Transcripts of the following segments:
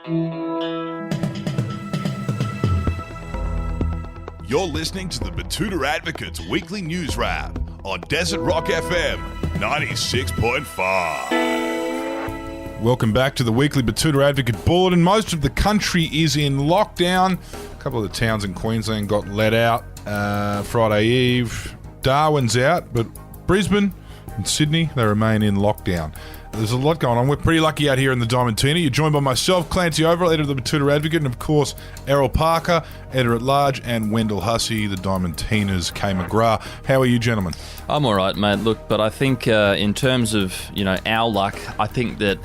You're listening to the Betoota Advocate's weekly news wrap on Desert Rock FM 96.5. Welcome back to the weekly Betoota Advocate Bulletin. Most of the country is in lockdown. A couple of the towns in Queensland got let out Friday Eve. Darwin's out, but Brisbane and Sydney, they remain in lockdown. There's a lot going on. We're pretty lucky out here in the Diamantina. You're joined by myself, Clancy Overell, editor of the Betoota Advocate, and of course, Errol Parker, editor-at-large, and Wendell Hussey, the Diamantina's K. McGrath. How are you, gentlemen? I'm all right, mate. Look, but I think in terms of, our luck, I think that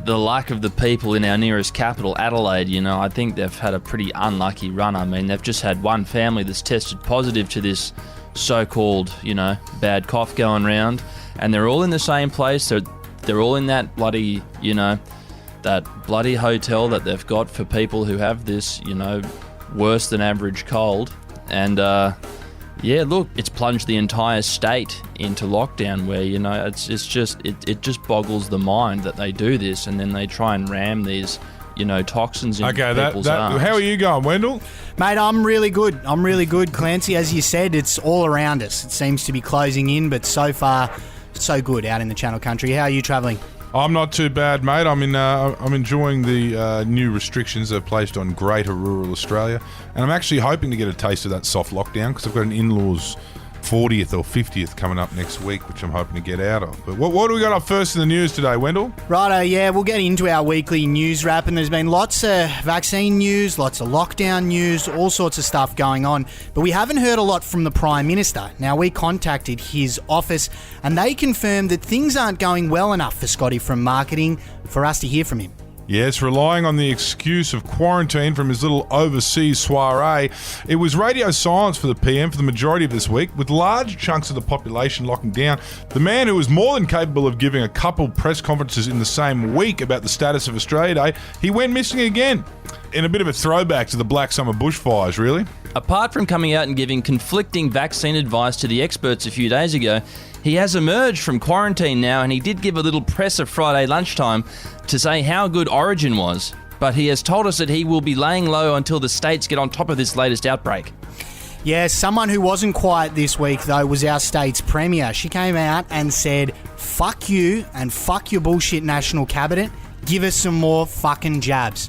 the luck of the people in our nearest capital, Adelaide, I think they've had a pretty unlucky run. I mean, they've just had one family that's tested positive to this so-called, bad cough going round, and they're all in the same place. They're all in that bloody, that bloody hotel that they've got for people who have this, worse than average cold. And, look, it's plunged the entire state into lockdown where, it just boggles the mind that they do this and then they try and ram these, toxins in people's arms. How are you going, Wendell? Mate, I'm really good. Clancy. As you said, it's all around us. It seems to be closing in, but so far, so good out in the Channel Country. How are you travelling? I'm not too bad, mate. I'm enjoying the new restrictions they've placed on greater rural Australia, and I'm actually hoping to get a taste of that soft lockdown because I've got an in-laws 40th or 50th coming up next week, which I'm hoping to get out of. But what do we got up first in the news today, Wendell? Righto, yeah, we'll get into our weekly news wrap, and there's been lots of vaccine news, lots of lockdown news, all sorts of stuff going on. But we haven't heard a lot from the Prime Minister. Now, we contacted his office, and they confirmed that things aren't going well enough for Scotty from marketing for us to hear from him. Yes, relying on the excuse of quarantine from his little overseas soiree, it was radio silence for the PM for the majority of this week, with large chunks of the population locking down. The man who was more than capable of giving a couple press conferences in the same week about the status of Australia Day, he went missing again. In a bit of a throwback to the Black Summer bushfires, really. Apart from coming out and giving conflicting vaccine advice to the experts a few days ago, he has emerged from quarantine now, and he did give a little presser Friday lunchtime to say how good Origin was. But he has told us that he will be laying low until the states get on top of this latest outbreak. Yeah, someone who wasn't quiet this week, though, was our state's Premier. She came out and said, fuck you and fuck your bullshit National Cabinet. Give us some more fucking jabs.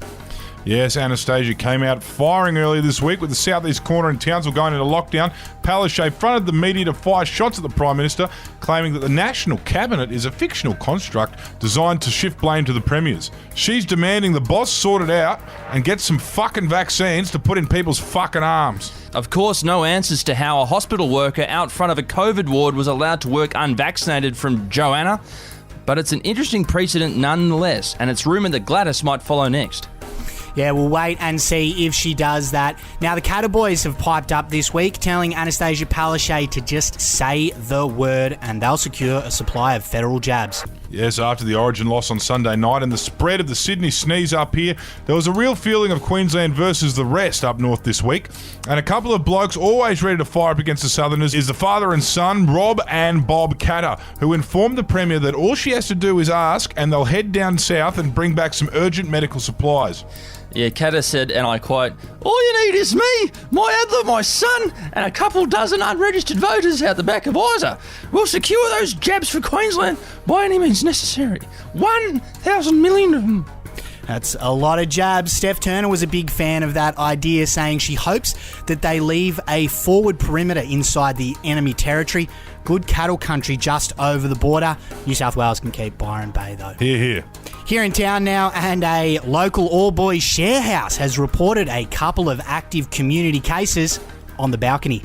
Yes, Anastasia came out firing earlier this week with the southeast corner and Townsville going into lockdown. Palaszczuk fronted the media to fire shots at the Prime Minister, claiming that the National Cabinet is a fictional construct designed to shift blame to the Premiers. She's demanding the boss sort it out and get some fucking vaccines to put in people's fucking arms. Of course, no answers to how a hospital worker out front of a COVID ward was allowed to work unvaccinated from Joanna, but it's an interesting precedent nonetheless, and it's rumoured that Gladys might follow next. Yeah, we'll wait and see if she does that. Now, the Cataboys have piped up this week, telling Anastasia Palaszczuk to just say the word and they'll secure a supply of federal jabs. Yes, after the Origin loss on Sunday night and the spread of the Sydney sneeze up here, there was a real feeling of Queensland versus the rest up north this week. And a couple of blokes always ready to fire up against the Southerners is the father and son, Rob and Bob Katter, who informed the Premier that all she has to do is ask and they'll head down south and bring back some urgent medical supplies. Yeah, Katter said, and I quote, "All you need is me, my Adler, my son, and a couple dozen unregistered voters out the back of Isa. We'll secure those jabs for Queensland by any means necessary. 1,000 million of them." That's a lot of jabs. Steph Turner was a big fan of that idea, saying she hopes that they leave a forward perimeter inside the enemy territory. Good cattle country just over the border. New South Wales can keep Byron Bay, though. Hear, hear. Here in town now, and a local all-boys share house has reported a couple of active community cases on the balcony.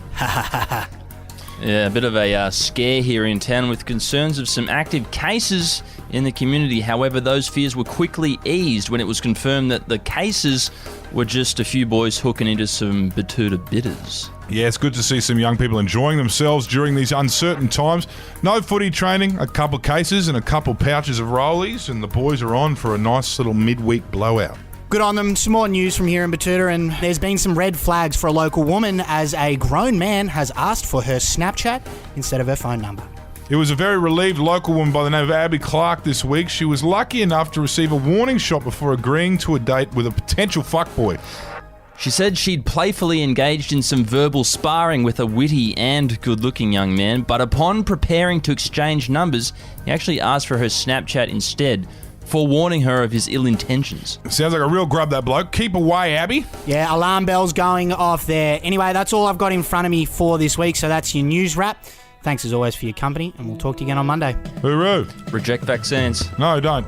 Yeah, a bit of a scare here in town with concerns of some active cases in the community. However, those fears were quickly eased when it was confirmed that the cases were just a few boys hooking into some Betoota bitters. Yeah, it's good to see some young people enjoying themselves during these uncertain times. No footy training, a couple cases and a couple pouches of rollies, and the boys are on for a nice little midweek blowout. Good on them. Some more news from here in Betoota, and there's been some red flags for a local woman as a grown man has asked for her Snapchat instead of her phone number. It was a very relieved local woman by the name of Abby Clark this week. She was lucky enough to receive a warning shot before agreeing to a date with a potential fuckboy. She said she'd playfully engaged in some verbal sparring with a witty and good-looking young man, but upon preparing to exchange numbers, he actually asked for her Snapchat instead, forewarning her of his ill intentions. Sounds like a real grub, that bloke. Keep away, Abby. Yeah, alarm bells going off there. Anyway, that's all I've got in front of me for this week, so that's your news wrap. Thanks as always for your company, and we'll talk to you again on Monday. Hooroo. Reject vaccines. No, don't.